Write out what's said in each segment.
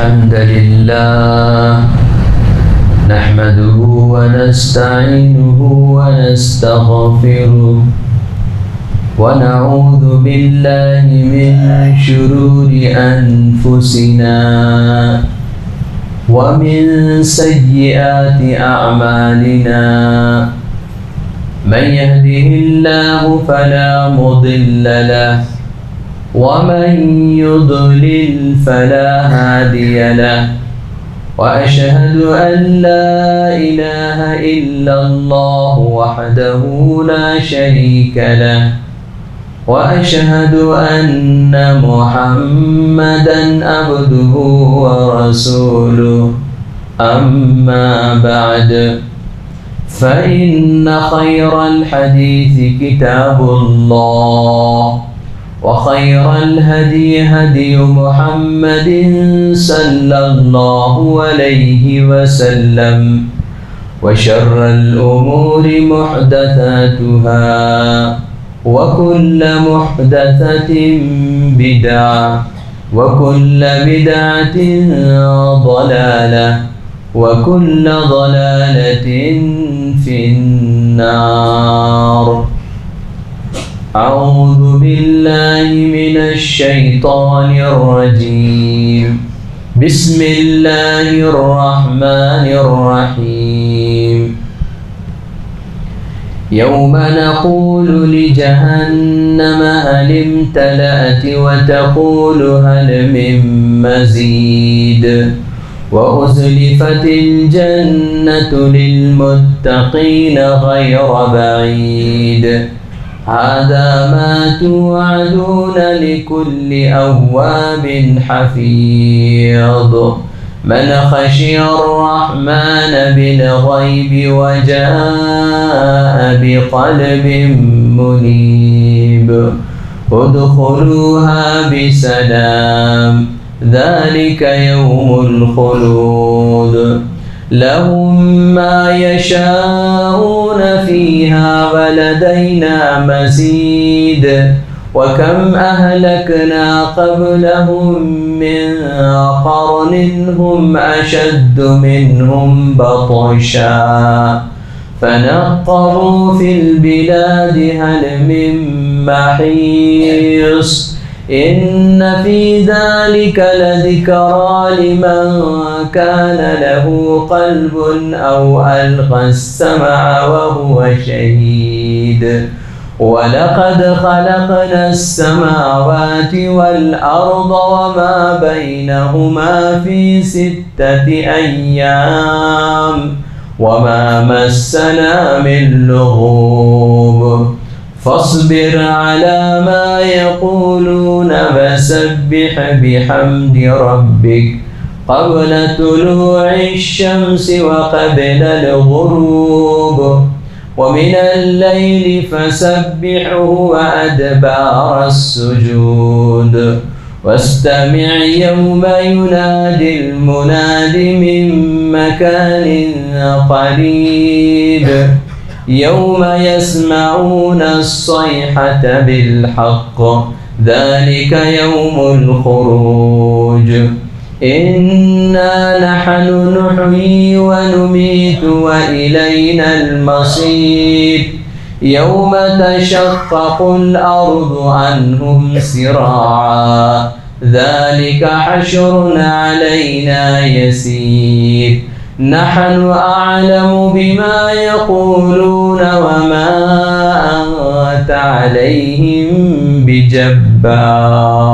الحمد لله نحمده ونستعينه ونستغفره ونعوذ بالله من شرور أنفسنا ومن سيئات أعمالنا من يهده الله فلا مضل له ومن يضلل فلا هادي له وأشهد أن لا إله إلا الله وحده لا شريك له وأشهد أن محمدا عبده ورسوله أما بعد فإن خير الحديث كتاب الله وخير الهدي هدي محمد صلى الله عليه وسلم وشر الأمور محدثاتها وكل محدثة بدعة وكل بدعة ضلالة وكل ضلالة في النار. أعوذ بالله من الشيطان الرجيم. بسم الله الرحمن الرحيم. يوم نقول لجهنم هل امتلأت وتقول هل من مزيد وأزلفت الجنة للمتقين غير بعيد هذا ما توعدون لكل أواب حفيظ من خشي الرحمن بالغيب وجاء بقلب منيب ادخلوها بسلام ذلك يوم الخلود لهم ما يشاءون فيها ولدينا مزيد وكم أهلكنا قبلهم من قرن هم أشد منهم بطشا فنقروا في البلاد هل من محيص إن في ذلك لذكرى لمن كان له قلب أو ألقى السمع وهو شهيد ولقد خلقنا السماوات والأرض وما بينهما في 6 أيام وما مسنا من لغوب فاصبر على ما يقولون وسبح بحمد ربك قبل طلوع الشمس وقبل الغروب ومن الليل فسبحه وأدبار السجود واستمع يوم ينادي المناد من مكان قريب يوم يسمعون الصيحة بالحق ذلك يوم الخروج إنا نحن نحيي ونميت وإلينا المصير يوم تشقق الأرض عنهم سراعا ذلك حشر علينا يسير نحن أعلم بما يقولون وما أنت عليهم بجبار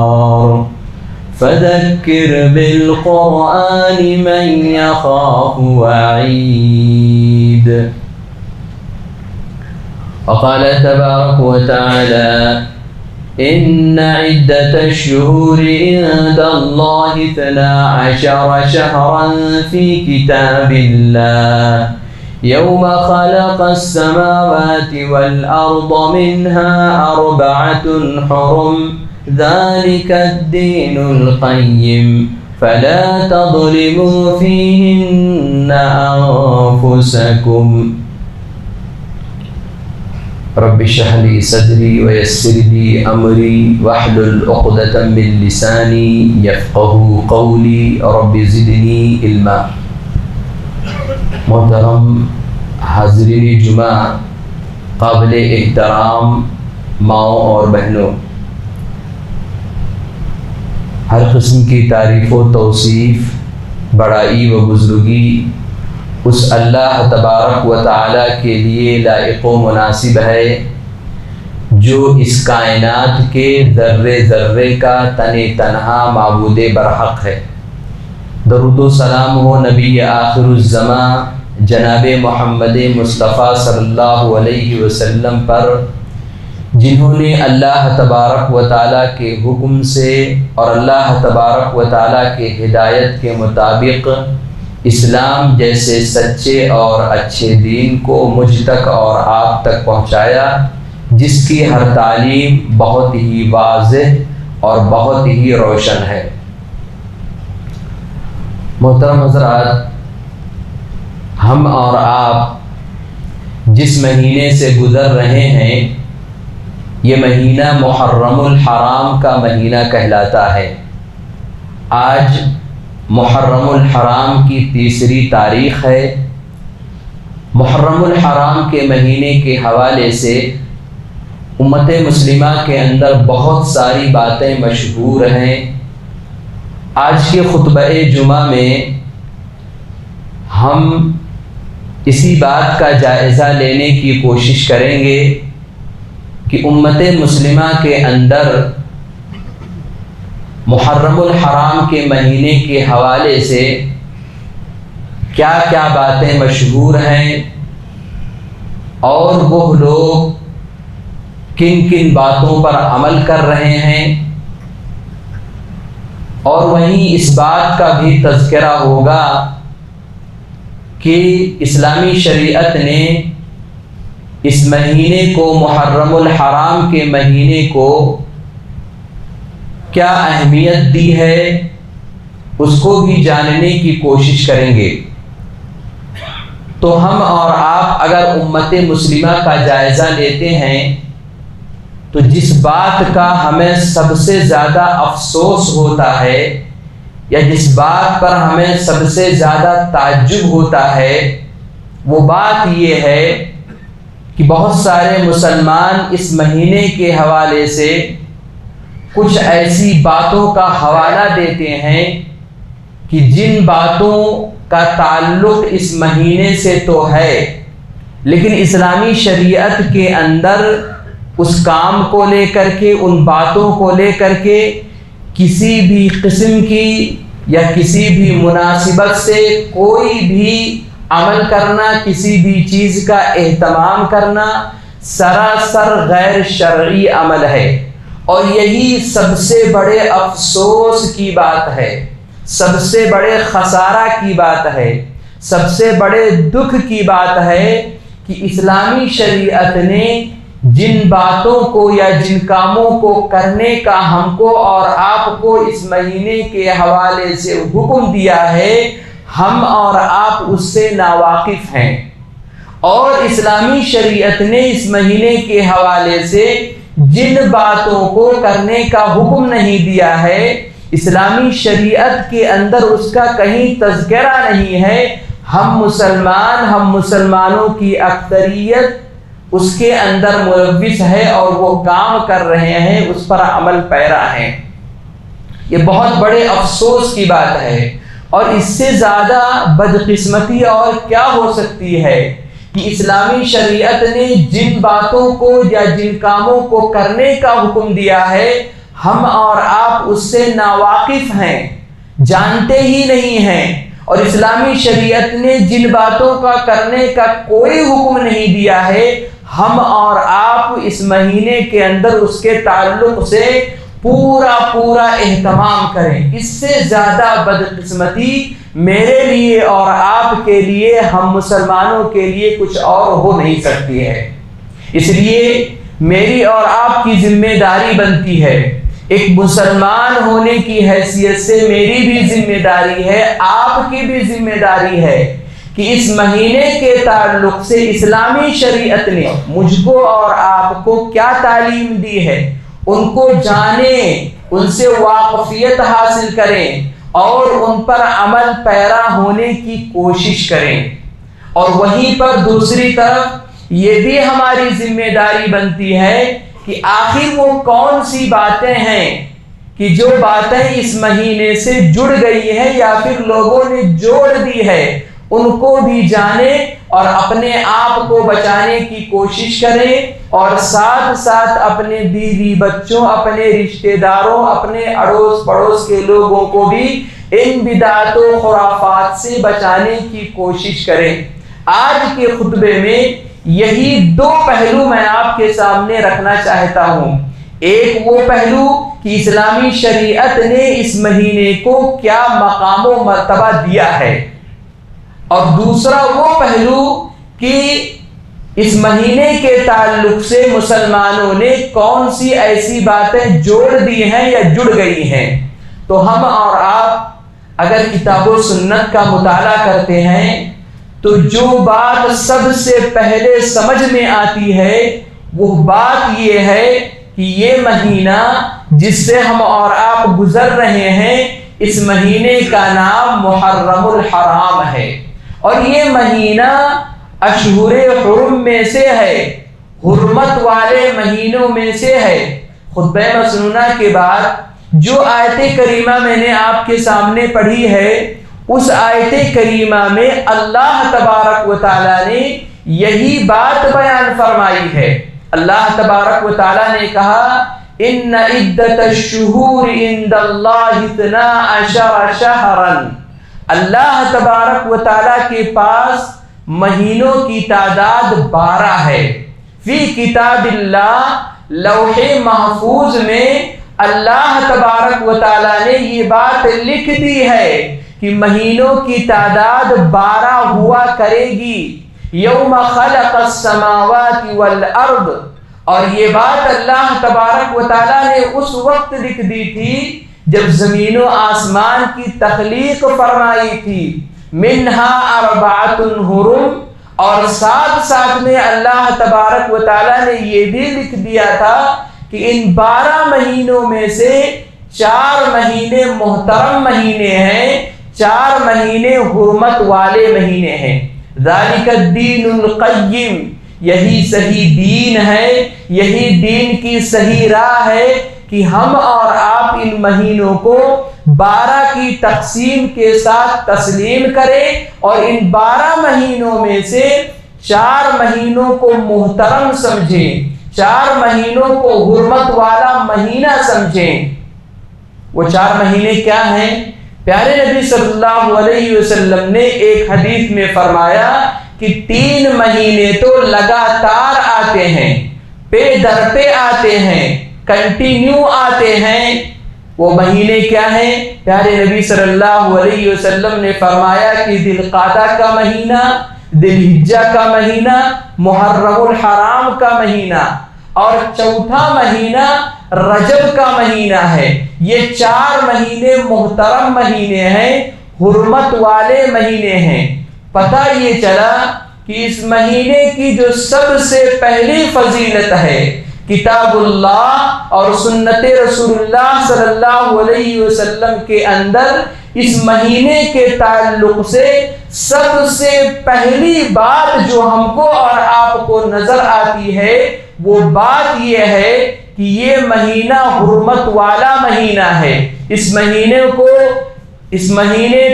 فذكر بالقرآن من يخاف وعيد. وقال تبارك وتعالى إن عدة الشهور عند الله 12 شهرا في كتاب الله يوم خلق السماوات والأرض منها 4 حرم ذلك الدين القيم فلا تظلموا فيهن أنفسكم رب اشرح لي صدري ويسر لي امري واحلل عقدة من لساني يفقهوا قولي رب زدني علما۔ محترم حاضرین جمعہ، قابل احترام ماؤں اور بہنوں، ہر قسم کی تعریف و توصیف، بڑائی و بزرگی اس اللہ تبارک و تعالیٰ کے لیے لائق و مناسب ہے جو اس کائنات کے ذرے ذرے کا تنہا معبود برحق ہے۔ درود و سلام ہو نبی آخر الزمان جناب محمد مصطفیٰ صلی اللہ علیہ وسلم پر، جنہوں نے اللہ تبارک و تعالیٰ کے حکم سے اور اللہ تبارک و تعالیٰ کے ہدایت کے مطابق اسلام جیسے سچے اور اچھے دین کو مجھ تک اور آپ تک پہنچایا، جس کی ہر تعلیم بہت ہی واضح اور بہت ہی روشن ہے۔ محترم حضرات، ہم اور آپ جس مہینے سے گزر رہے ہیں، یہ مہینہ محرم الحرام کا مہینہ کہلاتا ہے۔ آج محرم الحرام کی تیسری تاریخ ہے۔ محرم الحرام کے مہینے کے حوالے سے امت مسلمہ کے اندر بہت ساری باتیں مشہور ہیں۔ آج کے خطبہ جمعہ میں ہم اسی بات کا جائزہ لینے کی کوشش کریں گے کہ امت مسلمہ کے اندر محرم الحرام کے مہینے کے حوالے سے کیا کیا باتیں مشہور ہیں اور وہ لوگ کن کن باتوں پر عمل کر رہے ہیں، اور وہیں اس بات کا بھی تذکرہ ہوگا کہ اسلامی شریعت نے اس مہینے کو، محرم الحرام کے مہینے کو کیا اہمیت دی ہے، اس کو بھی جاننے کی کوشش کریں گے۔ تو ہم اور آپ اگر امت مسلمہ کا جائزہ لیتے ہیں تو جس بات کا ہمیں سب سے زیادہ افسوس ہوتا ہے یا جس بات پر ہمیں سب سے زیادہ تعجب ہوتا ہے، وہ بات یہ ہے کہ بہت سارے مسلمان اس مہینے کے حوالے سے کچھ ایسی باتوں کا حوالہ دیتے ہیں کہ جن باتوں کا تعلق اس مہینے سے تو ہے، لیکن اسلامی شریعت کے اندر اس کام کو لے کر کے، ان باتوں کو لے کر کے کسی بھی قسم کی یا کسی بھی مناسبت سے کوئی بھی عمل کرنا، کسی بھی چیز کا اہتمام کرنا سراسر غیر شرعی عمل ہے۔ اور یہی سب سے بڑے افسوس کی بات ہے، سب سے بڑے خسارہ کی بات ہے، سب سے بڑے دکھ کی بات ہے کہ اسلامی شریعت نے جن باتوں کو یا جن کاموں کو کرنے کا ہم کو اور آپ کو اس مہینے کے حوالے سے حکم دیا ہے، ہم اور آپ اس سے ناواقف ہیں۔ اور اسلامی شریعت نے اس مہینے کے حوالے سے جن باتوں کو کرنے کا حکم نہیں دیا ہے، اسلامی شریعت کے اندر اس کا کہیں تذکرہ نہیں ہے۔ ہم مسلمانوں کی اکثریت اس کے اندر ملوث ہے اور وہ کام کر رہے ہیں، اس پر عمل پیرا ہیں۔ یہ بہت بڑے افسوس کی بات ہے، اور اس سے زیادہ بدقسمتی اور کیا ہو سکتی ہے کہ اسلامی شریعت نے جن باتوں کو یا جن کاموں کو کرنے کا حکم دیا ہے، ہم اور آپ اس سے ناواقف ہیں، جانتے ہی نہیں ہیں۔ اور اسلامی شریعت نے جن باتوں کا کرنے کا کوئی حکم نہیں دیا ہے، ہم اور آپ اس مہینے کے اندر اس کے تعلق سے پورا اہتمام کریں۔ اس سے زیادہ بدقسمتی میرے لیے اور آپ کے لیے، ہم مسلمانوں کے لیے کچھ اور ہو نہیں سکتی ہے۔ اس لیے میری اور آپ کی ذمہ داری بنتی ہے، ایک مسلمان ہونے کی حیثیت سے میری بھی ذمہ داری ہے، آپ کی بھی ذمہ داری ہے کہ اس مہینے کے تعلق سے اسلامی شریعت نے مجھ کو اور آپ کو کیا تعلیم دی ہے، ان کو جانیں، ان سے واقفیت حاصل کریں اور ان پر عمل پیرا ہونے کی کوشش کریں۔ اور وہیں پر دوسری طرف یہ بھی ہماری ذمہ داری بنتی ہے کہ آخر وہ کون سی باتیں ہیں کہ جو باتیں اس مہینے سے جڑ گئی ہیں یا پھر لوگوں نے جوڑ دی ہے، ان کو بھی جانیں اور اپنے آپ کو بچانے کی کوشش کریں، اور ساتھ ساتھ اپنے بیوی بچوں، اپنے رشتہ داروں، اپنے اڑوس پڑوس کے لوگوں کو بھی ان بدعات و خرافات سے بچانے کی کوشش کریں۔ آج کے خطبے میں یہی دو پہلو میں آپ کے سامنے رکھنا چاہتا ہوں۔ ایک وہ پہلو کہ اسلامی شریعت نے اس مہینے کو کیا مقام و مرتبہ دیا ہے، اور دوسرا وہ پہلو کہ اس مہینے کے تعلق سے مسلمانوں نے کون سی ایسی باتیں جوڑ دی ہیں یا جڑ گئی ہیں۔ تو ہم اور آپ اگر کتاب و سنت کا مطالعہ کرتے ہیں تو جو بات سب سے پہلے سمجھ میں آتی ہے وہ بات یہ ہے کہ یہ مہینہ جس سے ہم اور آپ گزر رہے ہیں، اس مہینے کا نام محرم الحرام ہے، اور یہ مہینہ اشہر حرم میں سے ہے، حرمت والے مہینوں میں سے ہے۔ خطبہ مسنونہ کے بعد جو آیت کریمہ میں نے آپ کے سامنے پڑھی ہے، اس آیت کریمہ میں اللہ تبارک و تعالیٰ نے یہی بات بیان فرمائی ہے۔ اللہ تبارک و تعالیٰ نے کہا ان عدت الشہور عند اللہ 12 شہرا، اللہ تبارک و تعالیٰ کے پاس مہینوں کی تعداد 12 ہے۔ فی کتاب اللہ، لوح محفوظ میں اللہ تبارک و تعالیٰ نے یہ بات لکھ دی ہے کہ مہینوں کی تعداد 12 ہوا کرے گی، یوم خلق السماوات والارض، اور یہ بات اللہ تبارک و تعالیٰ نے اس وقت لکھ دی تھی جب زمین و آسمان کی تخلیق فرمائی تھی۔ منہا 4 حرم، اور ساتھ ساتھ میں اللہ تبارک و تعالیٰ نے یہ بھی لکھ دیا تھا کہ ان 12 مہینوں میں سے 4 مہینے محترم مہینے ہیں، 4 مہینے حرمت والے مہینے ہیں۔ ذالک الدین القیم، یہی صحیح دین ہے، یہی دین کی صحیح راہ ہے کہ ہم اور آپ ان مہینوں کو 12 کی تقسیم کے ساتھ تسلیم کریں، اور ان 12 مہینوں میں سے 4 مہینوں کو محترم سمجھیں، 4 مہینوں کو حرمت والا مہینہ سمجھیں۔ وہ 4 مہینے کیا ہیں؟ پیارے نبی صلی اللہ علیہ وسلم نے ایک حدیث میں فرمایا کہ 3 مہینے تو لگاتار آتے ہیں، پے در پہ آتے ہیں، کنٹینیو آتے ہیں۔ وہ مہینے کیا ہیں؟ پیارے نبی صلی اللہ علیہ وسلم نے فرمایا کہ ذی القعدہ کا مہینہ، ذی الحجہ کا مہینہ، محرم الحرام کا مہینہ، اور چوتھا مہینہ رجب کا مہینہ ہے۔ یہ 4 مہینے محترم مہینے ہیں، حرمت والے مہینے ہیں۔ پتہ یہ چلا کہ اس مہینے کی جو سب سے پہلی فضیلت ہے، کتاب اللہ اور سنت رسول اللہ صلی اللہ علیہ وسلم کے اندر اس مہینے کے تعلق سے سب سے پہلی بات جو ہم کو اور آپ کو نظر آتی ہے وہ بات یہ ہے کہ یہ مہینہ حرمت والا مہینہ ہے۔ اس مہینے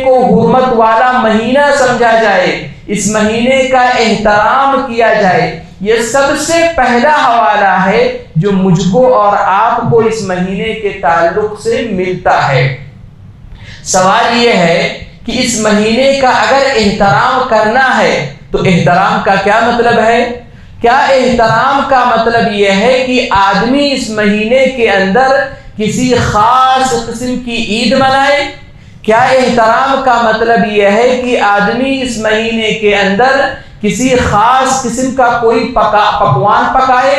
کو حرمت والا مہینہ سمجھا جائے، اس مہینے کا احترام کیا جائے، یہ سب سے پہلا حوالہ ہے جو مجھ کو اور آپ کو اس مہینے کے تعلق سے ملتا ہے۔ سوال یہ ہے کہ اس مہینے کا اگر احترام کرنا ہے تو احترام کا کیا مطلب ہے؟ کیا احترام کا مطلب یہ ہے کہ آدمی اس مہینے کے اندر کسی خاص قسم کی عید منائے؟ کیا احترام کا مطلب یہ ہے کہ آدمی اس مہینے کے اندر کسی خاص قسم کا کوئی پکوان پکائے؟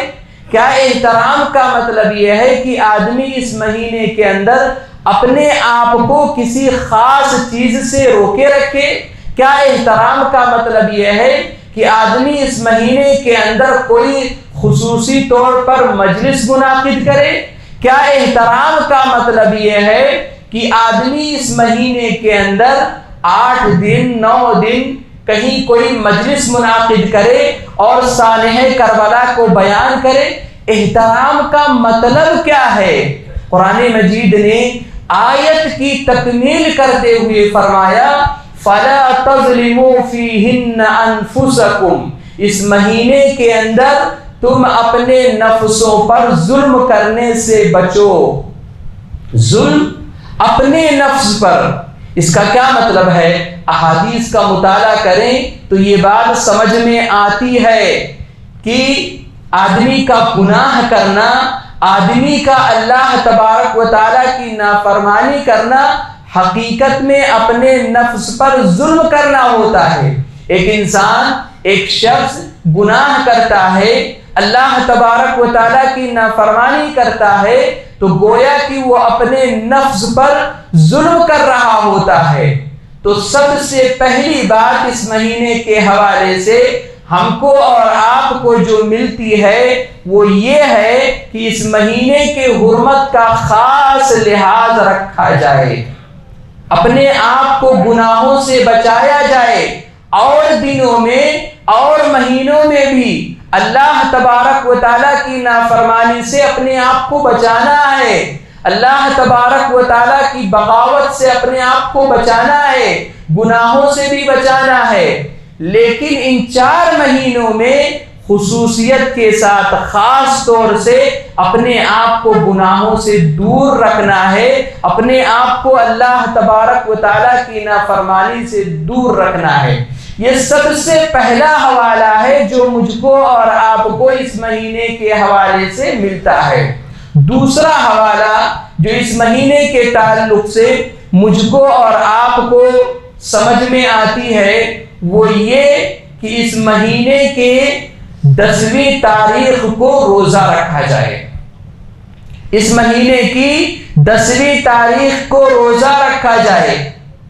کیا احترام کا مطلب یہ ہے کہ آدمی اس مہینے کے اندر اپنے آپ کو کسی خاص چیز سے روکے رکھے؟ کیا احترام کا مطلب یہ ہے کہ آدمی اس مہینے کے اندر کوئی خصوصی طور پر مجلس منعقد کرے؟ کیا احترام کا مطلب یہ ہے کہ آدمی اس مہینے کے اندر 8 دن 9 دن کہیں کوئی مجلس منعقد کرے اور سانحہ کربلا کو بیان کرے؟ احترام کا مطلب کیا ہے؟ قرآن مجید نے آیت کی تکمیل کرتے ہوئے فرمایا فَلَا تَظْلِمُوا فِيهِنَّ أَنفُسَكُمْ، اس مہینے کے اندر تم اپنے نفسوں پر ظلم کرنے سے بچو۔ ظلم اپنے نفس پر، اس کا کیا مطلب ہے؟ احادیث کا مطالعہ کریں تو یہ بات سمجھ میں آتی ہے کہ آدمی کا گناہ کرنا، آدمی کا اللہ تبارک و تعالیٰ کی نافرمانی کرنا حقیقت میں اپنے نفس پر ظلم کرنا ہوتا ہے۔ ایک انسان، ایک شخص گناہ کرتا ہے، اللہ تبارک و تعالیٰ کی نافرمانی کرتا ہے تو گویا کہ وہ اپنے نفس پر ظلم کر رہا ہوتا ہے۔ تو سب سے پہلی بات اس مہینے کے حوالے سے ہم کو اور آپ کو جو ملتی ہے وہ یہ ہے کہ اس مہینے کے حرمت کا خاص لحاظ رکھا جائے، اپنے آپ کو گناہوں سے بچایا جائے، اور دنوں میں اور مہینوں میں بھی اللہ تبارک و تعالیٰ کی نافرمانی سے اپنے آپ کو بچانا ہے، اللہ تبارک و تعالیٰ کی بغاوت سے اپنے آپ کو بچانا ہے، گناہوں سے بھی بچانا ہے۔ لیکن ان 4 مہینوں میں خصوصیت کے ساتھ خاص طور سے اپنے آپ کو گناہوں سے دور رکھنا ہے، اپنے آپ کو اللہ تبارک و تعالیٰ کی نافرمانی سے دور رکھنا ہے۔ یہ سب سے پہلا حوالہ ہے جو مجھ کو اور آپ کو اس مہینے کے حوالے سے ملتا ہے۔ دوسرا حوالہ جو اس مہینے کے تعلق سے مجھ کو اور آپ کو سمجھ میں آتی ہے وہ یہ کہ اس مہینے کے 10ویں تاریخ کو روزہ رکھا جائے۔ اس مہینے کی 10ویں تاریخ کو روزہ رکھا جائے۔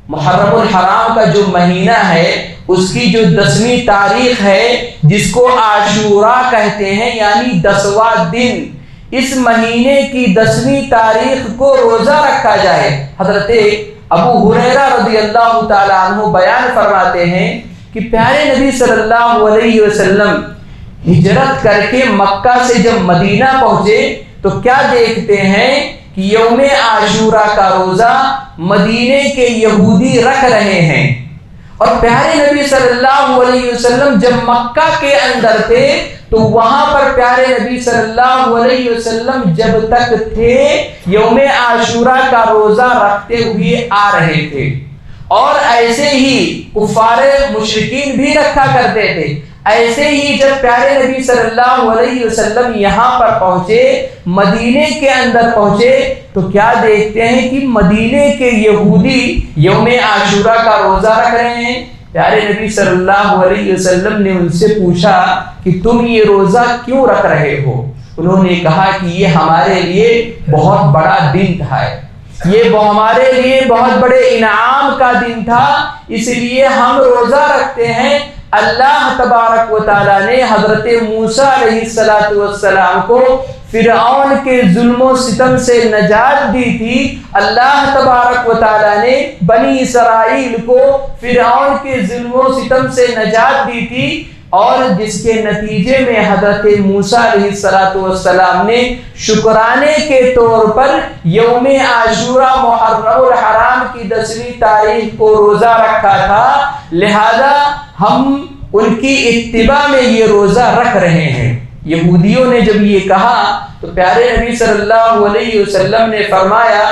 محرم الحرام کا جو مہینہ ہے اس کی جو 10ویں تاریخ ہے جس کو عاشوراء کہتے ہیں، یعنی 10واں دن، اس مہینے کی 10ویں تاریخ کو روزہ رکھا جائے۔ حضرت ابو ہریرہ رضی اللہ تعالیٰ عنہ بیان فرماتے ہیں کہ پیارے نبی صلی اللہ علیہ وسلم ہجرت کر کے مکہ سے جب مدینہ پہنچے تو کیا دیکھتے ہیں کہ یوم عاشوراء کا روزہ مدینے کے یہودی رکھ رہے ہیں، اور پیارے نبی صلی اللہ علیہ وسلم جب مکہ کے اندر تھے تو وہاں پر پیارے نبی صلی اللہ علیہ وسلم جب تک تھے یوم عاشوراء کا روزہ رکھتے ہوئے آ رہے تھے، اور ایسے ہی کفار مشرکین بھی رکھا کرتے تھے۔ ایسے ہی جب پیارے نبی صلی اللہ علیہ وسلم یہاں پر پہنچے، مدینے کے اندر پہنچے، تو کیا دیکھتے ہیں کہ مدینے کے یہودی یوم عاشوراء کا روزہ رکھ رہے ہیں۔ پیارے نبی صلی اللہ علیہ وسلم نے ان سے پوچھا کہ تم یہ روزہ کیوں رکھ رہے ہو؟ انہوں نے کہا کہ یہ ہمارے لیے بہت بڑا دن تھا، یہ ہمارے لیے بہت بڑے انعام کا دن تھا، اس لیے ہم روزہ رکھتے ہیں۔ اللہ تبارک و تعالیٰ نے حضرت موسیٰ علیہ السلام کو فرعون کے ظلم و ستم سے نجات دی تھی۔ اللہ تبارک و تعالیٰ نے بنی اسرائیل کو فرعون کے ظلم و ستم سے نجات دی تھی، اور جس کے نتیجے میں حضرت موسیٰ علیہ السلام نے شکرانے کے طور پر یوم عاشوراء محرم الحرام کی 10ویں تاریخ کو روزہ رکھا تھا، لہذا ہم ان کی اتباع میں یہ روزہ رکھ رہے ہیں۔ یہودیوں نے جب یہ کہا تو پیارے نبی صلی اللہ علیہ وسلم نے فرمایا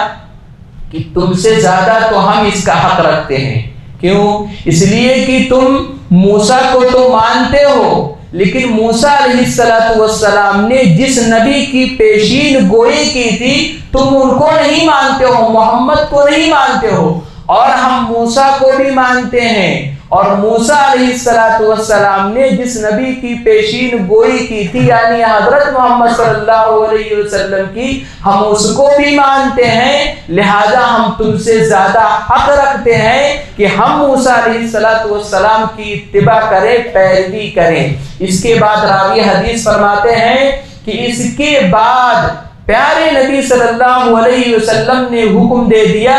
کہ تم سے زیادہ تو ہم اس کا حق رکھتے ہیں۔ کیوں؟ اس لیے کہ تم موسیٰ کو تو مانتے ہو، لیکن موسیٰ علیہ السلام نے جس نبی کی پیشین گوئی کی تھی تم ان کو نہیں مانتے ہو، محمد کو نہیں مانتے ہو، اور ہم موسیٰ کو بھی مانتے ہیں اور موسیٰ علیہ السلام نے جس نبی کی پیشین گوئی کی تھی یعنی حضرت محمد صلی اللہ علیہ وسلم کی، ہم اس کو بھی مانتے ہیں، لہذا ہم تم سے زیادہ حق رکھتے ہیں کہ ہم موسیٰ علیہ السلام کی اتباع کریں، پیروی کریں۔ اس کے بعد راوی حدیث فرماتے ہیں کہ اس کے بعد پیارے نبی صلی اللہ علیہ وسلم نے حکم دے دیا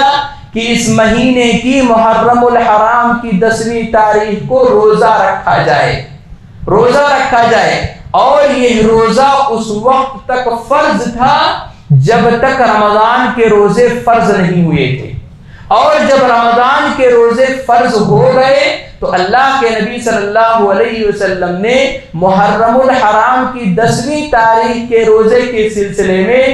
کہ اس مہینے کی محرم الحرام کی 10ویں تاریخ کو روزہ رکھا جائے، روزہ رکھا جائے۔ اور یہ روزہ اس وقت تک فرض تھا جب تک رمضان کے روزے فرض نہیں ہوئے تھے، اور جب رمضان کے روزے فرض ہو گئے تو اللہ کے نبی صلی اللہ علیہ وسلم نے محرم الحرام کی 10ویں تاریخ کے روزے کے سلسلے میں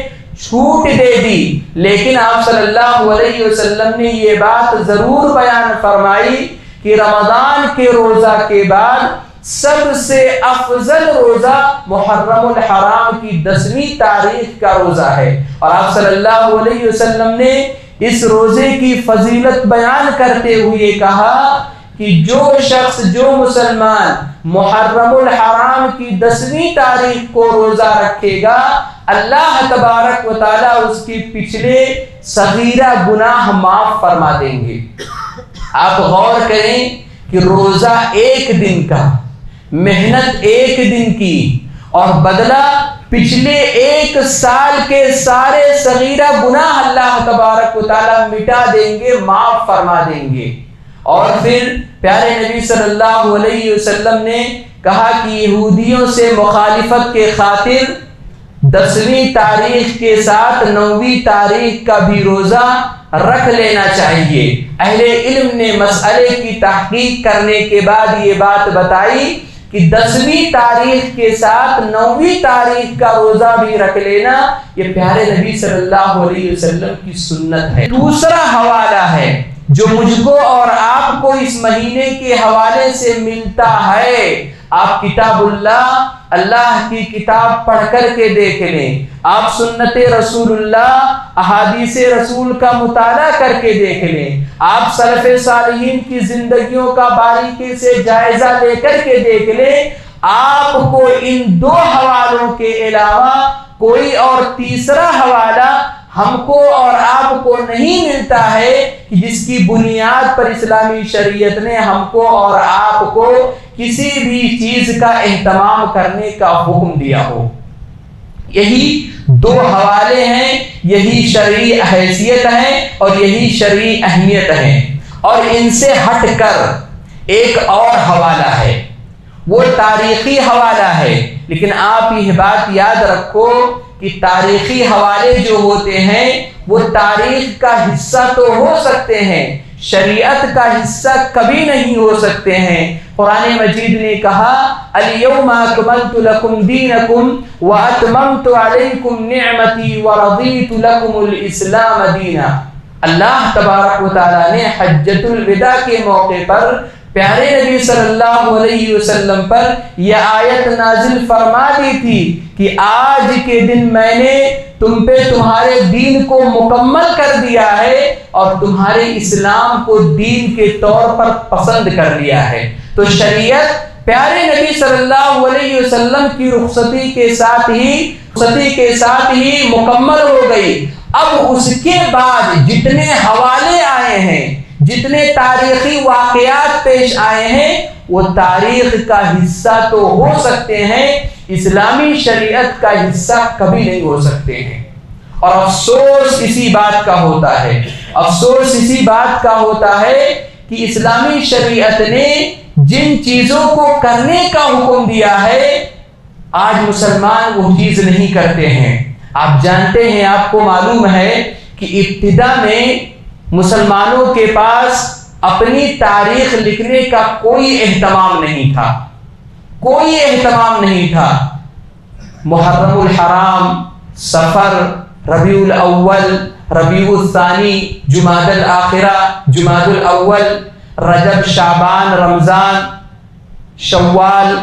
چھوٹ دے دی، لیکن آپ صلی اللہ علیہ وسلم نے یہ بات ضرور بیان فرمائی کہ رمضان کے روزہ کے بعد سب سے افضل روزہ محرم الحرام کی 10ویں تاریخ کا روزہ ہے۔ اور آپ صلی اللہ علیہ وسلم نے اس روزے کی فضیلت بیان کرتے ہوئے کہا کہ جو شخص، جو مسلمان محرم الحرام کی 10ویں تاریخ کو روزہ رکھے گا، اللہ تبارک و تعالیٰ اس کی پچھلے صغیرہ گناہ معاف فرما دیں گے۔ آپ غور کریں کہ روزہ ایک دن کا، محنت ایک دن کی، اور بدلہ پچھلے 1 سال کے سارے صغیرہ گناہ اللہ تبارک و تعالیٰ مٹا دیں گے، معاف فرما دیں گے۔ اور پھر پیارے نبی صلی اللہ علیہ وسلم نے کہا کہ یہودیوں سے مخالفت کے خاطر 10ویں تاریخ کے ساتھ 9ویں تاریخ کا بھی روزہ رکھ لینا چاہیے۔ اہل علم نے مسئلے کی تحقیق کرنے کے بعد یہ بات بتائی کہ 10ویں تاریخ کے ساتھ 9ویں تاریخ کا روزہ بھی رکھ لینا یہ پیارے نبی صلی اللہ علیہ وسلم کی سنت ہے۔ دوسرا حوالہ ہے جو مجھ کو اور آپ کو اس مہینے کے حوالے سے ملتا ہے، آپ کتاب اللہ کی کتاب پڑھ کر کے دیکھ لیں، آپ سنت رسول اللہ، احادیث رسول کا مطالعہ کر کے دیکھ لیں، آپ سلف صالحین کی زندگیوں کا باریکی سے جائزہ لے کر کے دیکھ لیں، آپ کو ان 2 حوالوں کے علاوہ کوئی اور تیسرا حوالہ ہم کو اور آپ کو نہیں ملتا ہے کہ جس کی بنیاد پر اسلامی شریعت نے ہم کو اور آپ کو کسی بھی چیز کا اہتمام کرنے کا حکم دیا ہو۔ یہی 2 حوالے ہیں، یہی شرعی حیثیت ہے اور یہی شرعی اہمیت ہے۔ اور ان سے ہٹ کر ایک اور حوالہ ہے، وہ تاریخی حوالہ ہے، لیکن آپ یہ بات یاد رکھو کہ تاریخی حوالے جو ہوتے ہیں وہ تاریخ کا حصہ تو ہو سکتے ہیں، شریعت کا حصہ کبھی نہیں ہو سکتے ہیں۔ قرآن مجید نے کہا الیوم اکملت لکم دینکم واتممت علیکم نعمتی ورضیت لکم الاسلام دینا۔ اللہ تبارک و تعالیٰ نے حجۃ الوداع کے موقع پر پیارے نبی صلی اللہ علیہ وسلم پر یہ آیت نازل فرما دی تھی کہ آج کے دن میں نے تم پہ تمہارے دین کو مکمل کر دیا ہے اور تمہارے اسلام کو دین کے طور پر پسند کر لیا ہے۔ تو شریعت پیارے نبی صلی اللہ علیہ وسلم کی رخصتی کے ساتھ ہی مکمل ہو گئی۔ اب اس کے بعد جتنے حوالے آئے ہیں، جتنے تاریخی واقعات پیش آئے ہیں، وہ تاریخ کا حصہ تو ہو سکتے ہیں، اسلامی شریعت کا حصہ کبھی نہیں ہو سکتے ہیں۔ اور افسوس اسی بات کا ہوتا ہے کہ اسلامی شریعت نے جن چیزوں کو کرنے کا حکم دیا ہے آج مسلمان وہ چیز نہیں کرتے ہیں۔ آپ جانتے ہیں، آپ کو معلوم ہے کہ ابتدا میں مسلمانوں کے پاس اپنی تاریخ لکھنے کا کوئی اہتمام نہیں تھا۔ محرم الحرام، صفر، ربیع الاول، ربیع الثانی، جمادی الاخرہ، جمادی الاول، رجب، شعبان، رمضان، شوال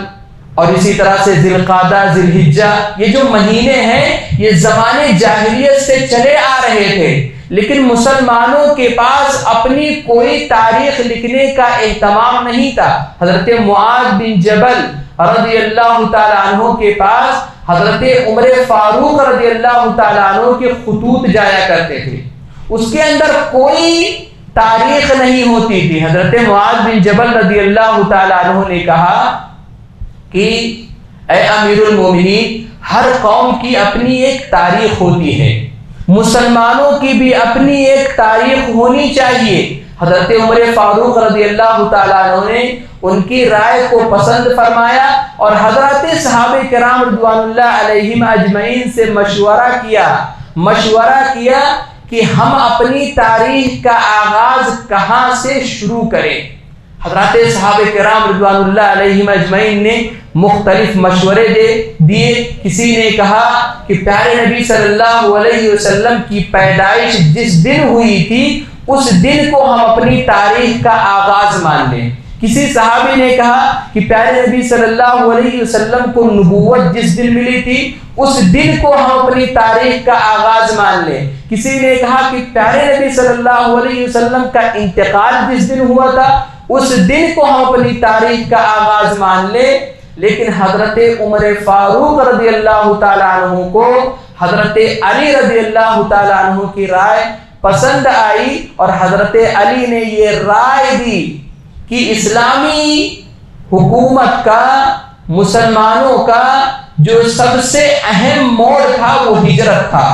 اور اسی طرح سے ذی القعدہ، ذی الحجہ، یہ جو مہینے ہیں یہ زمانے جاہلیت سے چلے آ رہے تھے، لیکن مسلمانوں کے پاس اپنی کوئی تاریخ لکھنے کا اہتمام نہیں تھا۔ حضرت معاذ بن جبل رضی اللہ تعالیٰ عنہ کے پاس حضرت عمر فاروق رضی اللہ تعالیٰ عنہ کے خطوط جایا کرتے تھے، اس کے اندر کوئی تاریخ نہیں ہوتی تھی۔ حضرت معاذ بن جبل رضی اللہ تعالیٰ عنہ نے کہا کہ اے امیر المومنین، ہر قوم کی اپنی ایک تاریخ ہوتی ہے، مسلمانوں کی بھی اپنی ایک تاریخ ہونی چاہیے۔ حضرت عمر فاروق رضی اللہ تعالیٰ عنہ نے ان کی رائے کو پسند فرمایا اور حضرات صحابہ کرام رضوان اللہ علیہم اجمعین سے مشورہ کیا کہ ہم اپنی تاریخ کا آغاز کہاں سے شروع کریں۔ حضرات صحابہ کرام رضوان اللہ علیہم اجمعین نے مختلف مشورے دیے۔ کسی نے کہا کہ پیارے نبی صلی اللہ علیہ وسلم کی پیدائش جس دن ہوئی تھی اس دن کو ہم اپنی تاریخ کا آغاز مان لیں۔ کسی صحابی نے کہا کہ پیارے نبی صلی اللہ علیہ وسلم کو نبوت جس دن ملی تھی اس دن کو ہم اپنی تاریخ کا آغاز مان لیں۔ کسی نے کہا کہ پیارے نبی صلی اللہ علیہ وسلم کا انتقال جس دن ہوا تھا اس دن کو ہم اپنی تاریخ کا آغاز مان لیں۔ لیکن حضرت عمر فاروق رضی اللہ تعالیٰ عنہ کو حضرت علی رضی اللہ تعالیٰ عنہ کی رائے پسند آئی اور حضرت علی نے یہ رائے دی کہ اسلامی حکومت کا، مسلمانوں کا جو سب سے اہم موڑ تھا وہ ہجرت تھا۔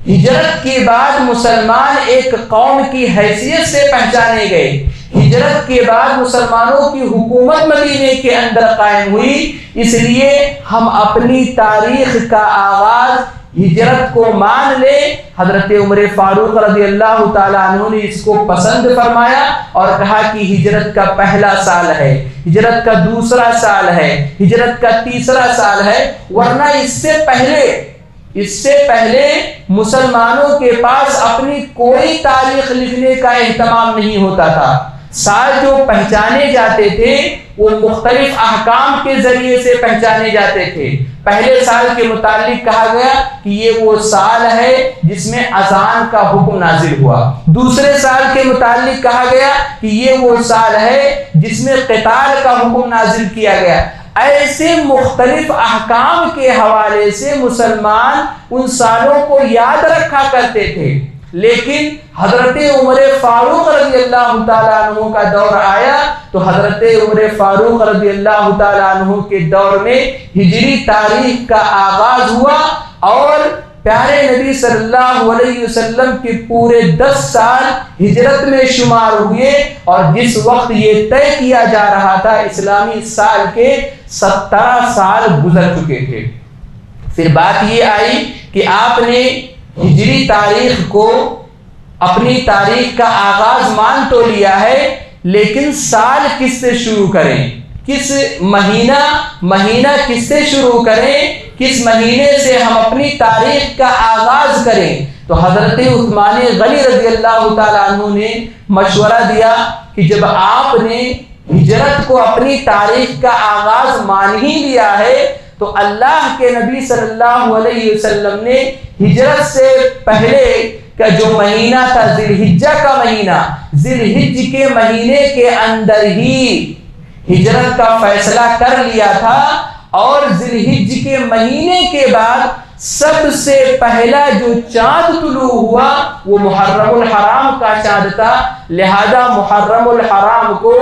ہجرت کے بعد مسلمان ایک قوم کی حیثیت سے پہچانے گئے۔ ہجرت کے بعد مسلمانوں کی حکومت مدینے کے اندر قائم ہوئی، اس لیے ہم اپنی تاریخ کا آغاز ہجرت کو مان لے۔ حضرت عمر فاروق رضی اللہ تعالیٰ عنہ نے اس کو پسند فرمایا اور کہا کہ ہجرت کا پہلا سال ہے، ہجرت کا دوسرا سال ہے، ہجرت کا تیسرا سال ہے، ورنہ اس سے پہلے مسلمانوں کے پاس اپنی کوئی تاریخ لکھنے کا اہتمام نہیں ہوتا تھا۔ سال جو پہچانے جاتے تھے وہ مختلف احکام کے ذریعے سے پہچانے جاتے تھے۔ پہلے سال کے متعلق کہا گیا کہ یہ وہ سال ہے جس میں اذان کا حکم نازل ہوا، دوسرے سال کے متعلق کہا گیا کہ یہ وہ سال ہے جس میں قتال کا حکم نازل کیا گیا۔ ایسے مختلف احکام کے حوالے سے مسلمان ان سالوں کو یاد رکھا کرتے تھے، لیکن حضرت عمر فاروق رضی اللہ تعالیٰ عنہ کا دور آیا تو حضرت عمر فاروق رضی اللہ تعالیٰ عنہ کے دور میں ہجری تاریخ کا آغاز ہوا اور پیارے نبی صلی اللہ علیہ وسلم کے پورے 10 سال ہجرت میں شمار ہوئے، اور جس وقت یہ طے کیا جا رہا تھا اسلامی سال کے 17 سال گزر چکے تھے۔ پھر بات یہ آئی کہ آپ نے ہجری تاریخ کو اپنی تاریخ کا آغاز مان تو لیا ہے، لیکن سال کس سے شروع کریں، کس مہینہ کس سے شروع کریں، کس مہینے سے ہم اپنی تاریخ کا آغاز کریں؟ تو حضرت عثمان غنی رضی اللہ تعالیٰ عنہ نے مشورہ دیا کہ جب آپ نے ہجرت کو اپنی تاریخ کا آغاز مان ہی لیا ہے تو اللہ کے نبی صلی اللہ علیہ وسلم نے ہجرت سے پہلے کا جو مہینہ تھا ذی الحجہ کا مہینہ، ذی الحجہ کے مہینے کے اندر ہی ہجرت کا فیصلہ کر لیا تھا، اور ذی الحجہ کے مہینے کے بعد سب سے پہلا جو چاند طلوع ہوا وہ محرم الحرام کا چاند تھا، لہذا محرم الحرام کو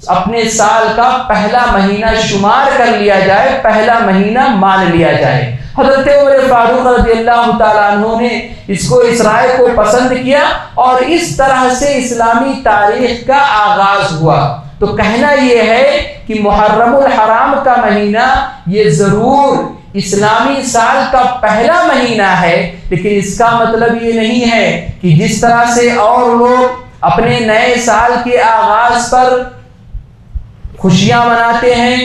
اپنے سال کا پہلا مہینہ شمار کر لیا جائے، پہلا مہینہ مان لیا جائے۔ حضرت عمر فاروق رضی اللہ تعالیٰ عنہ نے اس رائے کو پسند کیا اور اس طرح سے اسلامی تاریخ کا آغاز ہوا۔ تو کہنا یہ ہے کہ محرم الحرام کا مہینہ یہ ضرور اسلامی سال کا پہلا مہینہ ہے، لیکن اس کا مطلب یہ نہیں ہے کہ جس طرح سے اور لوگ اپنے نئے سال کے آغاز پر خوشیاں مناتے ہیں،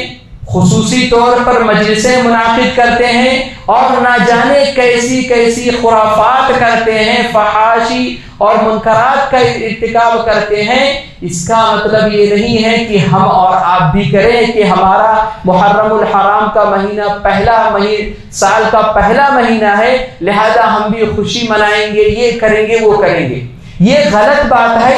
خصوصی طور پر مجلسیں منعقد کرتے ہیں اور نہ جانے کیسی کیسی خرافات کرتے ہیں، فحاشی اور منکرات کا ارتکاب کرتے ہیں، اس کا مطلب یہ نہیں ہے کہ ہم اور آپ بھی کریں کہ ہمارا محرم الحرام کا مہینہ سال کا پہلا مہینہ ہے، لہذا ہم بھی خوشی منائیں گے، یہ کریں گے وہ کریں گے۔ یہ غلط بات ہے۔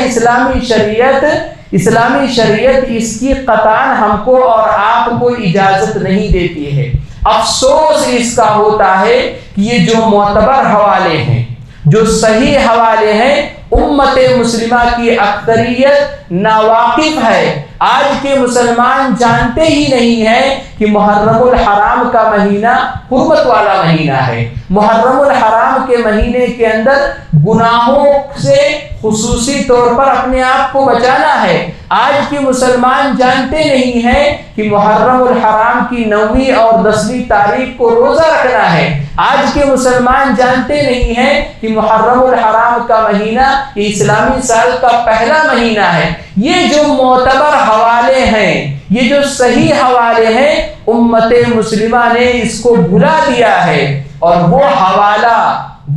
اسلامی شریعت اس کی قطعاً ہم کو اور آپ کو اجازت نہیں دیتی ہے۔ افسوس اس کا ہوتا ہے کہ یہ جو معتبر حوالے ہیں، جو صحیح حوالے ہیں، امت مسلمہ کی اکثریت ناواقف ہے۔ آج کے مسلمان جانتے ہی نہیں ہیں کہ محرم الحرام کا مہینہ حرمت والا مہینہ ہے۔ محرم الحرام کے مہینے کے اندر گناہوں سے خصوصی طور پر اپنے آپ کو بچانا ہے۔ آج کے مسلمان جانتے نہیں ہیں کہ محرم الحرام کی 9ویں اور 10ویں تاریخ کو روزہ رکھنا ہے۔ آج کے مسلمان جانتے نہیں ہیں کہ محرم الحرام کا مہینہ یہ اسلامی سال کا پہلا مہینہ ہے۔ یہ جو معتبر حوالے ہیں، یہ جو صحیح حوالے ہیں، امت مسلمہ نے اس کو بھلا دیا ہے، اور وہ حوالہ،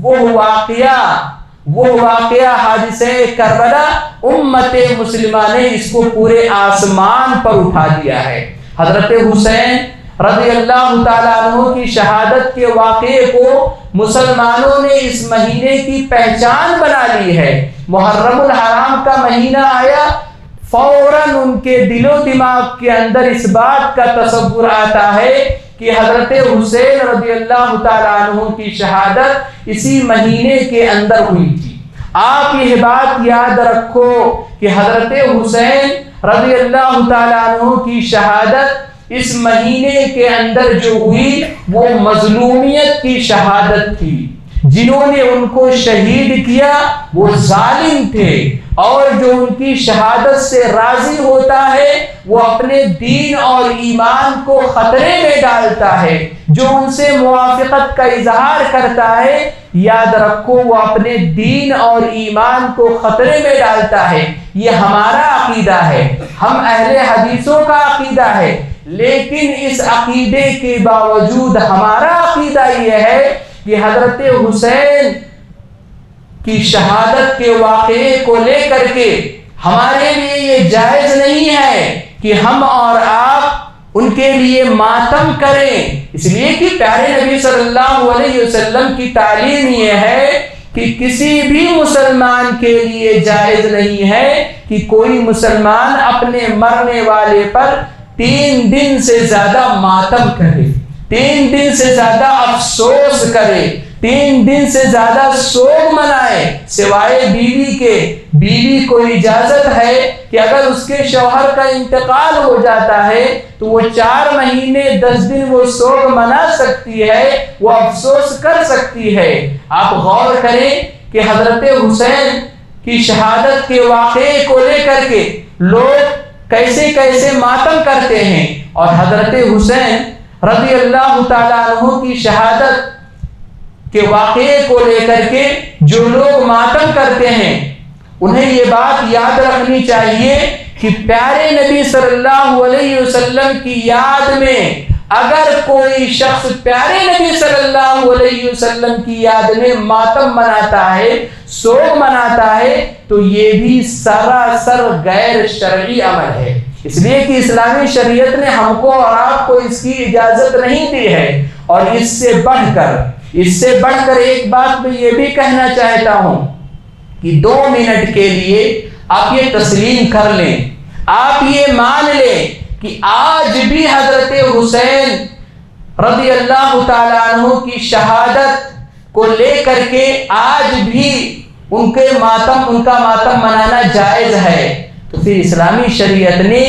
وہ واقعہ حادثہ کربلا، امت مسلمہ نے اس کو پورے آسمان پر اٹھا دیا ہے۔ حضرت حسین رضی اللہ تعالیٰ عنہ کی شہادت کے واقعے کو مسلمانوں نے اس مہینے کی پہچان بنا لی ہے۔ محرم الحرام کا مہینہ آیا، فوراً ان کے دل و دماغ کے اندر اس بات کا تصور آتا ہے کہ حضرت حسین رضی اللہ تعالیٰ عنہ کی شہادت اسی مہینے کے اندر ہوئی تھی۔ آپ یہ بات یاد رکھو کہ حضرت حسین رضی اللہ تعالیٰ عنہ کی شہادت اس مہینے کے اندر جو ہوئی وہ مظلومیت کی شہادت تھی۔ جنہوں نے ان کو شہید کیا وہ ظالم تھے، اور جو ان کی شہادت سے راضی ہوتا ہے وہ اپنے دین اور ایمان کو خطرے میں ڈالتا ہے۔ جو ان سے موافقت کا اظہار کرتا ہے، یاد رکھو وہ اپنے دین اور ایمان کو خطرے میں ڈالتا ہے۔ یہ ہمارا عقیدہ ہے، ہم اہل حدیثوں کا عقیدہ ہے، لیکن اس عقیدے کے باوجود ہمارا عقیدہ یہ ہے کہ حضرت حسین کی شہادت کے واقعے کو لے کر کے ہمارے لیے یہ جائز نہیں ہے کہ ہم اور آپ ان کے لیے ماتم کریں، اس لیے کہ پیارے نبی صلی اللہ علیہ وسلم کی تعلیم یہ ہے کہ کسی بھی مسلمان کے لیے جائز نہیں ہے کہ کوئی مسلمان اپنے مرنے والے پر 3 دن سے زیادہ ماتم کرے، 3 دن سے زیادہ افسوس کرے، 3 دن سے زیادہ سوگ منائے، سوائے بیوی کے۔ بیوی کو اجازت ہے کہ اگر اس کے شوہر کا انتقال ہو جاتا ہے تو وہ 4 مہینے 10 دن وہ سوگ منا سکتی ہے، وہ افسوس کر سکتی ہے۔ آپ غور کریں کہ حضرت حسین کی شہادت کے واقعے کو لے کر کے لوگ کیسے کیسے ماتم کرتے ہیں، اور حضرت حسین رضی اللہ تعالیٰ عنہ کی شہادت کے واقعے کو لے کر کے جو لوگ ماتم کرتے ہیں انہیں یہ بات یاد رکھنی چاہیے کہ پیارے نبی صلی اللہ علیہ وسلم کی یاد میں اگر کوئی شخص پیارے نبی صلی اللہ علیہ وسلم کی یاد میں ماتم مناتا ہے، سوگ مناتا ہے، تو یہ بھی سراسر غیر شرعی عمل ہے۔ اس لیے کہ اسلامی شریعت نے ہم کو اور آپ کو اس کی اجازت نہیں دی ہے۔ اور اس سے بڑھ کر ایک بات میں یہ بھی کہنا چاہتا ہوں کہ 2 منٹ کے لیے آپ یہ تسلیم کر لیں، آپ یہ مان لیں کہ آج بھی حضرت حسین رضی اللہ تعالیٰ عنہ کی شہادت کو لے کر کے آج بھی ان کا ماتم منانا جائز ہے۔ تو پھر اسلامی شریعت نے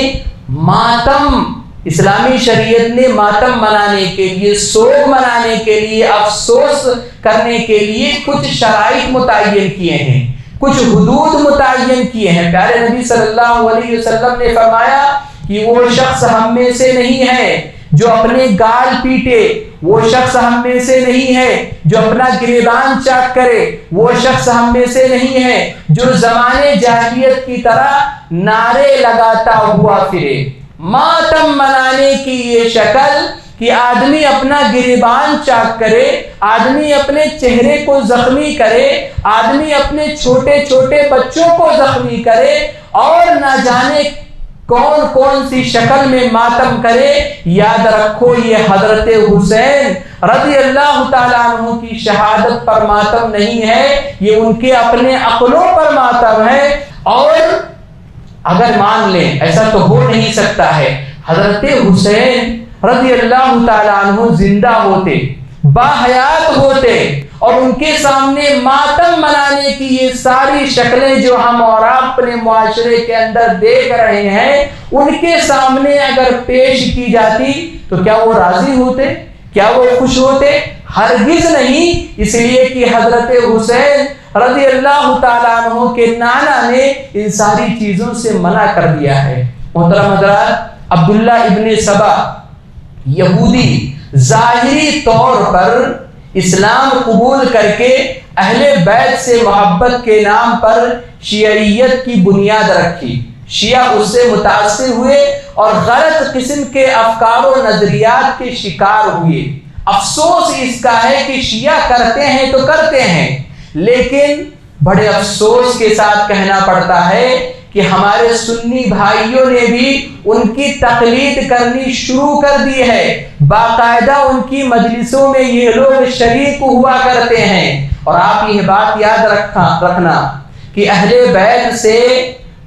ماتم منانے کے لیے، سوگ منانے کے لیے، افسوس کرنے کے لیے کچھ شرائط متعین کیے ہیں، کچھ حدود متعین کیے ہیں۔ پیارے نبی صلی اللہ علیہ وسلم نے فرمایا کہ وہ شخص ہم میں سے نہیں ہے جو اپنے گال پیٹے، وہ شخص ہم میں سے نہیں ہے جو اپنا گریبان چاک کرے، وہ شخص ہم میں سے نہیں ہے جو زمانے جاہلیت کی طرح نعرے لگاتا ہوا پھرے۔ ماتم منانے کی یہ شکل کہ آدمی اپنا گریبان چاک کرے، آدمی اپنے چہرے کو زخمی کرے، آدمی اپنے چھوٹے چھوٹے بچوں کو زخمی کرے اور نہ جانے کون کون سی شکل میں ماتم کرے، یاد رکھو یہ حضرت حسین رضی اللہ تعالیٰ عنہ کی شہادت پر ماتم نہیں ہے، یہ ان کے اپنے عقلوں پر ماتم ہے۔ اور اگر مان لیں ایسا تو ہو نہیں سکتا ہے، حضرت حسین رضی اللہ تعالیٰ عنہ زندہ ہوتے، باحیات ہوتے اور ان کے سامنے ماتم منانے کی یہ ساری شکلیں جو ہم اور آپ اپنے معاشرے کے اندر دیکھ رہے ہیں، ان کے سامنے اگر پیش کی جاتی تو کیا وہ راضی ہوتے؟ کیا وہ خوش ہوتے؟ ہرگز نہیں، اس لیے کہ حضرت حسین رضی اللہ تعالیٰ عنہ کے نانا نے ان ساری چیزوں سے منع کر دیا ہے۔ محترم حضرات، عبداللہ ابن سبا یہودی ظاہری طور پر اسلام قبول کر کے اہل بیت سے محبت کے نام پر شیعیت کی بنیاد رکھی، شیعہ اس سے متاثر ہوئے اور غلط قسم کے افکار و نظریات کے شکار ہوئے۔ افسوس اس کا ہے کہ شیعہ کرتے ہیں تو کرتے ہیں، لیکن بڑے افسوس کے ساتھ کہنا پڑتا ہے کہ ہمارے سنی بھائیوں نے بھی ان کی تقلید کرنی شروع کر دی ہے، باقاعدہ ان کی مجلسوں میں یہ لوگ شریک ہوا کرتے ہیں۔ اور آپ یہ بات یاد رکھنا کہ اہل بیت سے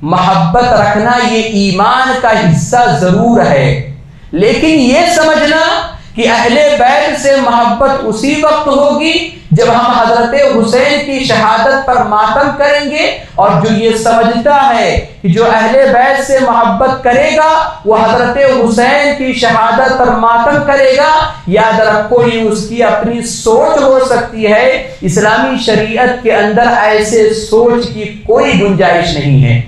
محبت رکھنا یہ ایمان کا حصہ ضرور ہے، لیکن یہ سمجھنا کہ اہل بیت سے محبت اسی وقت ہوگی جب ہم حضرت حسین کی شہادت پر ماتم کریں گے، اور جو یہ سمجھتا ہے کہ جو اہل بیت سے محبت کرے گا وہ حضرت حسین کی شہادت پر ماتم کرے گا، یاد رکھو یہ اس کی اپنی سوچ ہو سکتی ہے۔ اسلامی شریعت کے اندر ایسے سوچ کی کوئی گنجائش نہیں ہے۔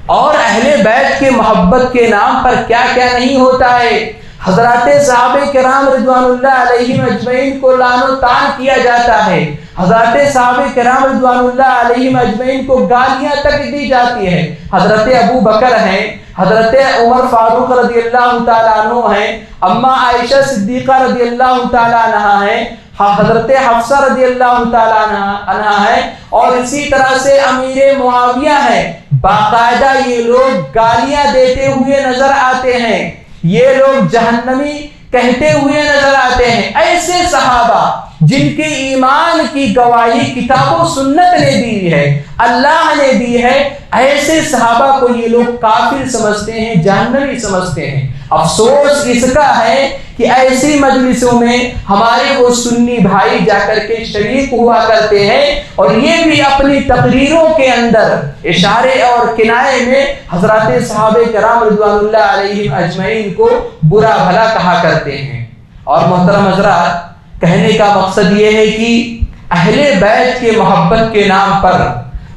اور اہل بیت کے محبت کے نام پر کیا کیا نہیں ہوتا ہے۔ حضرات صحابہ کرام رضوان اللہ علیہم اجمعین کو لعن و طعن کیا جاتا ہے، حضرات صحابہ کرام رضوان اللہ علیہم اجمعین کو گالیاں تک دی جاتی ہے۔ حضرت ابو بکر ہیں، حضرت عمر فاروق رضی اللہ تعالیٰ عنہ ہیں، اما عائشہ صدیقہ رضی اللہ تعالیٰ عنہ ہیں، حضرت حفصہ رضی اللہ تعالیٰ عنہ ہیں، اور اسی طرح سے امیر معاویہ ہیں۔ باقاعدہ یہ لوگ گالیاں دیتے ہوئے نظر آتے ہیں، یہ لوگ جہنمی کہتے ہوئے نظر آتے ہیں۔ ایسے صحابہ جن کے ایمان کی گواہی کتاب و سنت نے دی ہے، اللہ نے دی ہے، ایسے صحابہ کو یہ لوگ کافر سمجھتے ہیں، جہنمی سمجھتے ہیں۔ افسوس اس کا ہے کہ ایسی مجلسوں میں ہمارے وہ سنی بھائی جا کر کے شریک ہوا کرتے ہیں، اور یہ بھی اپنی تقریروں کے اندر اشارے اور کنایے میں حضرات صحابہ کرام رضوان اللہ علیہم اجمعین کو برا بھلا کہا کرتے ہیں۔ اور محترم حضرات، کہنے کا مقصد یہ ہے کہ اہل بیت کے محبت کے نام پر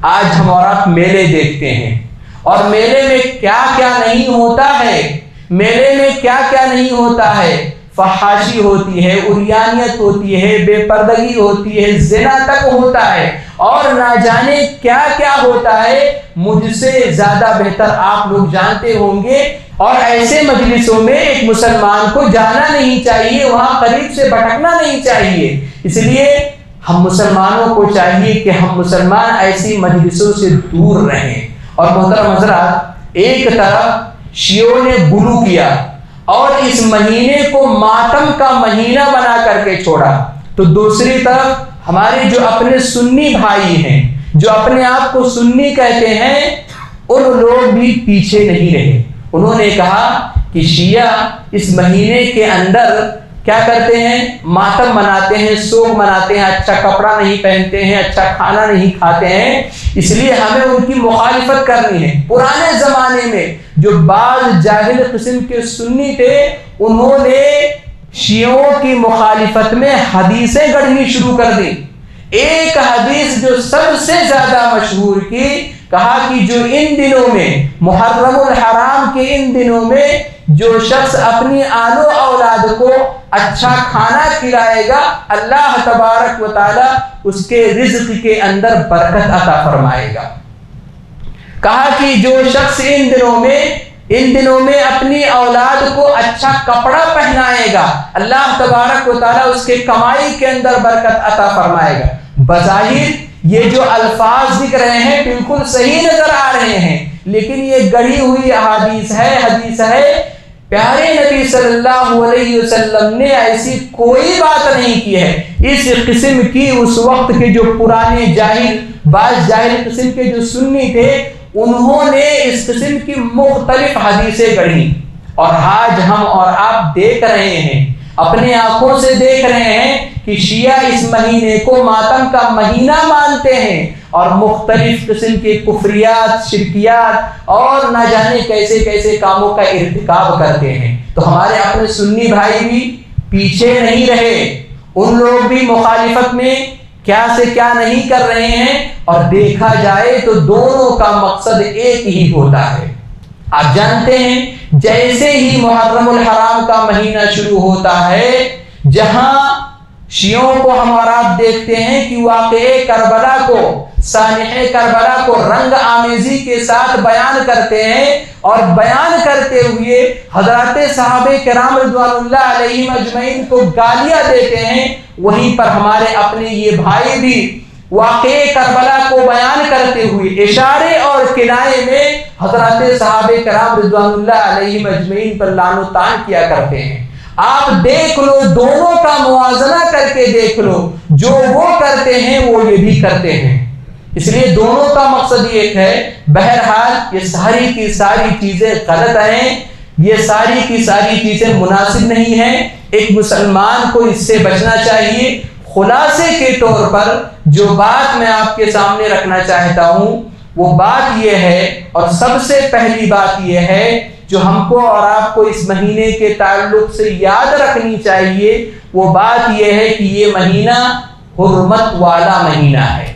آج ہم اور آپ میلے دیکھتے ہیں، اور میلے میں کیا کیا نہیں ہوتا ہے، میلے میں کیا کیا نہیں ہوتا ہے۔ فحاشی ہوتی ہے، عریانیت ہوتی ہے، بے پردگی ہوتی ہے، زنا تک ہوتا ہے، اور نہ جانے کیا کیا ہوتا ہے۔ مجھ سے زیادہ بہتر آپ لوگ جانتے ہوں گے، اور ایسے مجلسوں میں ایک مسلمان کو جانا نہیں چاہیے، وہاں قریب سے بھٹکنا نہیں چاہیے۔ اس لیے ہم مسلمانوں کو چاہیے کہ ہم مسلمان ایسی مجلسوں سے دور رہیں۔ اور محترم حضرات، ایک طرف شیعوں نے غلو کیا اور اس مہینے کو ماتم کا مہینہ بنا کر کے چھوڑا، تو دوسری طرف ہمارے جو اپنے سنی بھائی ہیں، جو اپنے آپ کو سنی کہتے ہیں، ان لوگ بھی پیچھے نہیں رہے۔ انہوں نے کہا کہ شیعہ اس مہینے کے اندر کیا کرتے ہیں؟ ماتم مناتے ہیں، سوگ مناتے ہیں، اچھا کپڑا نہیں پہنتے ہیں، اچھا کھانا نہیں کھاتے ہیں، اس لیے ہمیں ان کی مخالفت کرنی ہے۔ پرانے زمانے میں جو بعض جاہل قسم کے سنی تھے، انہوں نے شیعوں کی مخالفت میں حدیثیں گڑھنی شروع کر دی۔ ایک حدیث جو سب سے زیادہ مشہور کی، کہا کہ جو ان دنوں میں، محرم الحرام کے ان دنوں میں، جو شخص اپنی آل و اولاد کو اچھا کھانا کھلائے گا، اللہ تبارک و تعالی اس کے رزق کے اندر برکت عطا فرمائے گا۔ کہا کہ جو شخص ان دنوں میں ان دنوں میں اپنی اولاد کو اچھا کپڑا پہنائے گا، اللہ تبارک و تعالیٰ اس کے کمائی کے اندر برکت عطا فرمائے گا۔ بظاہر یہ جو الفاظ دکھ رہے ہیں بالکل صحیح نظر آ رہے ہیں، لیکن یہ گڑھی ہوئی حدیث ہے۔ پیارے نبی صلی اللہ علیہ وسلم نے ایسی کوئی بات نہیں کی ہے۔ اس قسم کی اس وقت کے جو پرانے بعض جاہل قسم کے جو سنی تھے، انہوں نے اس قسم کی مختلف حدیثیں گڑھی، اور آج ہم اور آپ دیکھ رہے ہیں، اپنے آنکھوں سے دیکھ رہے ہیں کہ شیعہ اس مہینے کو ماتم کا مہینہ مانتے ہیں اور مختلف قسم کے کفریات، شرکیات اور نہ جانے کیسے کیسے کاموں کا ارتکاب کرتے ہیں۔ تو ہمارے اپنے سنی بھائی بھی پیچھے نہیں رہے، ان لوگ بھی مخالفت میں کیا سے کیا نہیں کر رہے ہیں، اور دیکھا جائے تو دونوں کا مقصد ایک ہی ہوتا ہے۔ آپ جانتے ہیں جیسے ہی محرم الحرام کا مہینہ شروع ہوتا ہے، جہاں شیعوں کو ہم اور آپ دیکھتے ہیں کہ واقعہ کربلا کو، سانحہ کربلا کو رنگ آمیزی کے ساتھ بیان کرتے ہیں، اور بیان کرتے ہوئے حضرات صحابہ کرام رضوان اللہ علیہم اجمعین کو گالیاں دیتے ہیں، وہیں پر ہمارے اپنے یہ بھائی بھی واقعہ کربلا کو بیان کرتے ہوئے اشارے اور کنایے میں حضرات صحابہ کرام رضوان اللہ علیہم اجمعین پر لعن و طعن کیا کرتے ہیں۔ آپ دیکھ لو، دونوں کا موازنہ کر کے دیکھ لو، جو وہ کرتے ہیں وہ یہ بھی کرتے ہیں، اس لیے دونوں کا مقصد ایک ہے۔ بہرحال یہ ساری کی ساری چیزیں غلط ہیں، یہ ساری کی ساری چیزیں مناسب نہیں ہیں، ایک مسلمان کو اس سے بچنا چاہیے۔ خلاصے کے طور پر جو بات میں آپ کے سامنے رکھنا چاہتا ہوں وہ بات یہ ہے، اور سب سے پہلی بات یہ ہے جو ہم کو اور آپ کو اس مہینے کے تعلق سے یاد رکھنی چاہیے، وہ بات یہ ہے کہ یہ مہینہ حرمت والا مہینہ ہے۔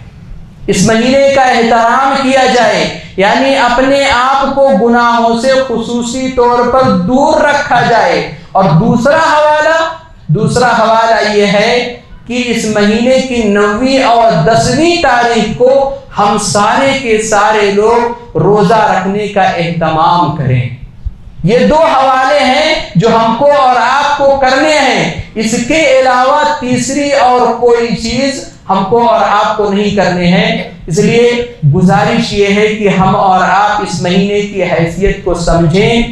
اس مہینے کا احترام کیا جائے، یعنی اپنے آپ کو گناہوں سے خصوصی طور پر دور رکھا جائے۔ اور دوسرا حوالہ یہ ہے کہ اس مہینے کی 9ویں اور 10ویں تاریخ کو ہم سارے کے سارے لوگ روزہ رکھنے کا اہتمام کریں۔ یہ دو حوالے ہیں جو ہم کو اور آپ کو کرنے ہیں، اس کے علاوہ تیسری اور کوئی چیز ہم کو اور آپ کو نہیں کرنے ہیں۔ اس لیے گزارش یہ ہے کہ ہم اور آپ اس مہینے کی حیثیت کو سمجھیں،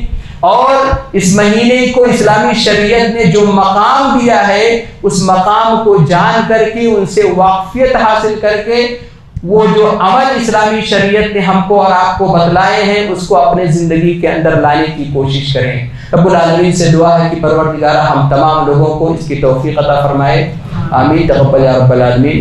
اور اس مہینے کو اسلامی شریعت نے جو مقام دیا ہے اس مقام کو جان کر کے، ان سے واقفیت حاصل کر کے، وہ جو عمل اسلامی شریعت نے ہم کو اور آپ کو بتلائے ہیں اس کو اپنے زندگی کے اندر لانے کی کوشش کریں۔ رب العالمین سے دعا ہے کہ پروردگار ہم تمام لوگوں کو اس کی توفیق عطا فرمائے، آمین، تقبل یا رب العالمین۔